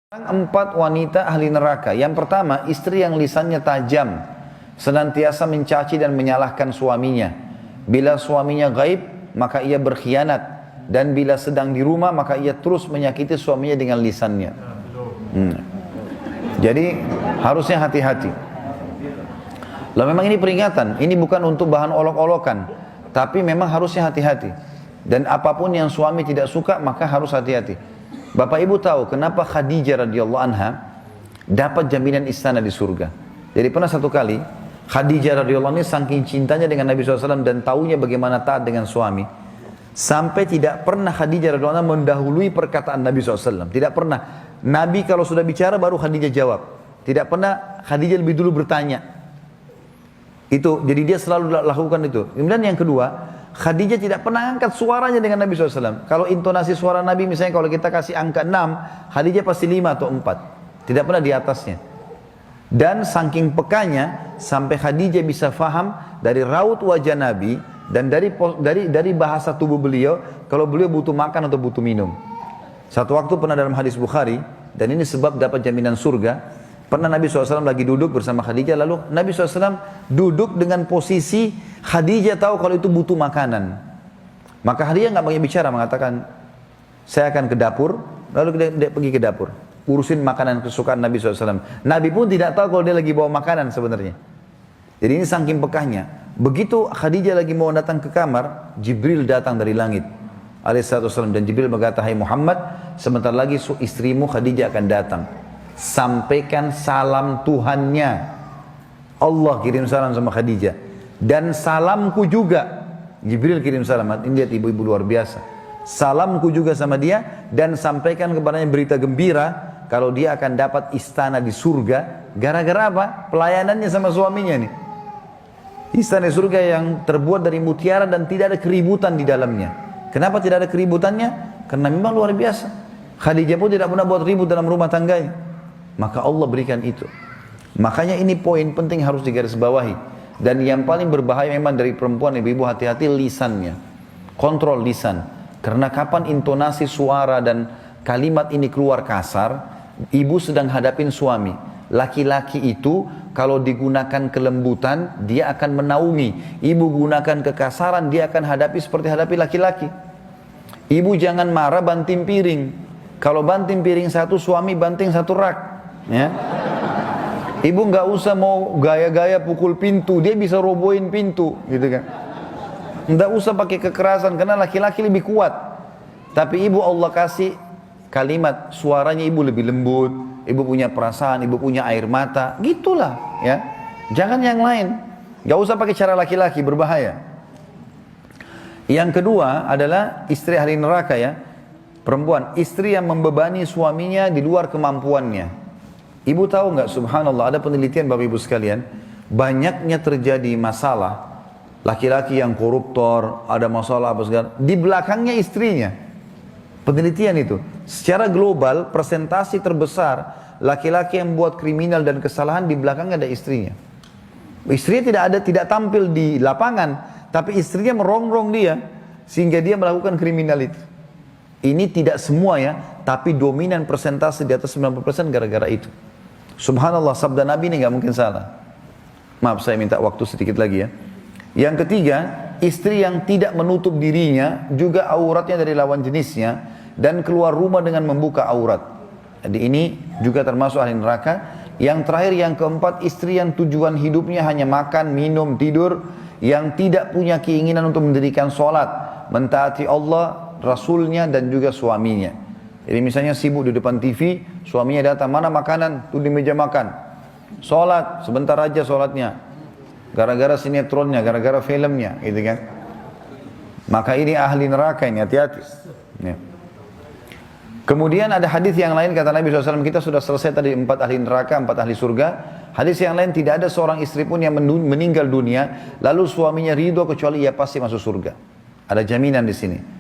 Empat wanita ahli neraka. Yang pertama, istri yang lisannya tajam, senantiasa mencaci dan menyalahkan suaminya. Bila suaminya gaib, maka ia berkhianat. Dan bila sedang di rumah, maka ia terus menyakiti suaminya dengan lisannya. Jadi harusnya hati-hati. Lalu memang ini peringatan, ini bukan untuk bahan olok-olokan, tapi memang harusnya hati-hati. Dan apapun yang suami tidak suka, maka harus hati-hati. Bapak Ibu tahu kenapa Khadijah radhiyallahu anha dapat jaminan istana di surga. Jadi pernah satu kali Khadijah radhiyallahu anha saking cintanya dengan Nabi SAW dan taunya bagaimana taat dengan suami, sampai tidak pernah Khadijah radhiyallahu anha mendahului perkataan Nabi SAW. Tidak pernah. Nabi kalau sudah bicara baru Khadijah jawab. Tidak pernah Khadijah lebih dulu bertanya. Itu jadi dia selalu lakukan itu. Kemudian yang kedua, Khadijah tidak pernah angkat suaranya dengan Nabi SAW. Kalau intonasi suara Nabi misalnya kalau kita kasih angka 6, Khadijah pasti 5 atau 4. Tidak pernah di atasnya. Dan saking pekanya sampai Khadijah bisa faham dari raut wajah Nabi dan dari bahasa tubuh beliau kalau beliau butuh makan atau butuh minum. Satu waktu pernah dalam hadis Bukhari, dan ini sebab dapat jaminan surga. Pernah Nabi SAW lagi duduk bersama Khadijah, lalu Nabi SAW duduk dengan posisi Khadijah tahu kalau itu butuh makanan. Maka Khadijah nggak banyak bicara, mengatakan, saya akan ke dapur, lalu dia pergi ke dapur, urusin makanan kesukaan Nabi SAW. Nabi pun tidak tahu kalau dia lagi bawa makanan sebenarnya. Jadi ini saking pekahnya. Begitu Khadijah lagi mau datang ke kamar, Jibril datang dari langit, alaihissalam, dan Jibril berkata, hai Muhammad, sebentar lagi istrimu Khadijah akan datang. Sampaikan salam Tuhannya. Allah kirim salam sama Khadijah. Dan salamku juga. Jibril kirim salam. Ini lihat ibu-ibu luar biasa. Salamku juga sama dia. Dan sampaikan kepadanya berita gembira. Kalau dia akan dapat istana di surga. Gara-gara apa? Pelayanannya sama suaminya nih. Istana di surga yang terbuat dari mutiara dan tidak ada keributan di dalamnya. Kenapa tidak ada keributannya? Karena memang luar biasa. Khadijah pun tidak pernah buat ribut dalam rumah tangganya. Maka Allah berikan itu. Makanya ini poin penting harus digarisbawahi. Dan yang paling berbahaya memang dari perempuan, ibu-ibu hati-hati lisannya. Kontrol lisan. Karena kapan intonasi suara dan kalimat ini keluar kasar, ibu sedang hadapin suami. Laki-laki itu kalau digunakan kelembutan, dia akan menaungi. Ibu gunakan kekasaran, dia akan hadapi seperti hadapi laki-laki. Ibu jangan marah banting piring. Kalau banting piring satu, suami banting satu rak. Ya. Ibu nggak usah mau gaya-gaya pukul pintu, dia bisa robohin pintu, gitu kan. Nggak usah pakai kekerasan karena laki-laki lebih kuat. Tapi ibu Allah kasih kalimat, suaranya ibu lebih lembut, ibu punya perasaan, ibu punya air mata, gitulah, ya. Jangan yang lain. Nggak usah pakai cara laki-laki, berbahaya. Yang kedua adalah istri ahli neraka, ya. Perempuan, istri yang membebani suaminya di luar kemampuannya. Ibu tahu nggak, subhanallah, ada penelitian Bapak Ibu sekalian, banyaknya terjadi masalah, laki-laki yang koruptor, ada masalah apa segala, di belakangnya istrinya. Penelitian itu, secara global, persentasi terbesar, laki-laki yang buat kriminal dan kesalahan, di belakangnya ada istrinya. Istrinya tidak tampil di lapangan, tapi istrinya merongrong dia, sehingga dia melakukan kriminal itu. Ini tidak semua ya, tapi dominan persentase di atas 90% gara-gara itu. Subhanallah, sabda Nabi ini nggak mungkin salah. Maaf, saya minta waktu sedikit lagi ya. Yang ketiga, istri yang tidak menutup dirinya, juga auratnya dari lawan jenisnya, dan keluar rumah dengan membuka aurat. Jadi ini juga termasuk ahli neraka. Yang terakhir, yang keempat, istri yang tujuan hidupnya hanya makan, minum, tidur, yang tidak punya keinginan untuk mendirikan sholat, mentaati Allah, Rasulnya, dan juga suaminya. Jadi misalnya sibuk di depan TV, suaminya datang, mana makanan? Tuh di meja makan. Sholat, sebentar aja sholatnya. Gara-gara sinetronnya, gara-gara filmnya, gitu kan. Maka ini ahli neraka ini, hati-hati. Ya. Kemudian ada hadis yang lain, kata Nabi SAW, kita sudah selesai tadi 4 ahli neraka, 4 ahli surga. Hadis yang lain, tidak ada seorang istri pun yang meninggal dunia, lalu suaminya ridho kecuali ia pasti masuk surga. Ada jaminan di sini.